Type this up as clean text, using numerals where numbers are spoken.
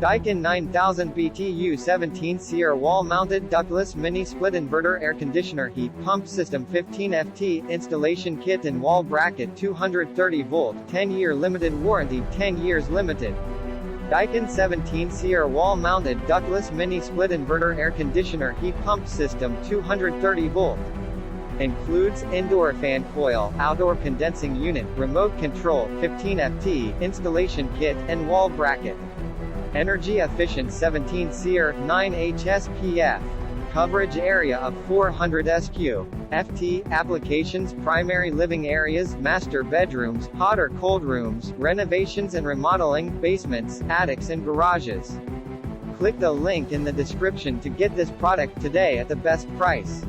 DAIKIN 9000 BTU 17 SEER wall-mounted ductless mini-split inverter air conditioner heat pump system 15 FT installation kit and wall bracket 230 volt 10-year limited warranty 10 years limited. DAIKIN 17 SEER wall-mounted ductless mini-split inverter air conditioner heat pump system 230 volt. Includes indoor fan coil, outdoor condensing unit, remote control, 15 FT, installation kit, and wall bracket. Energy efficient 17 SEER, 9 HSPF. Coverage area of 400 SQ. FT, applications primary living areas, master bedrooms, hot or cold rooms, renovations and remodeling, basements, attics and garages. Click the link in the description to get this product today at the best price.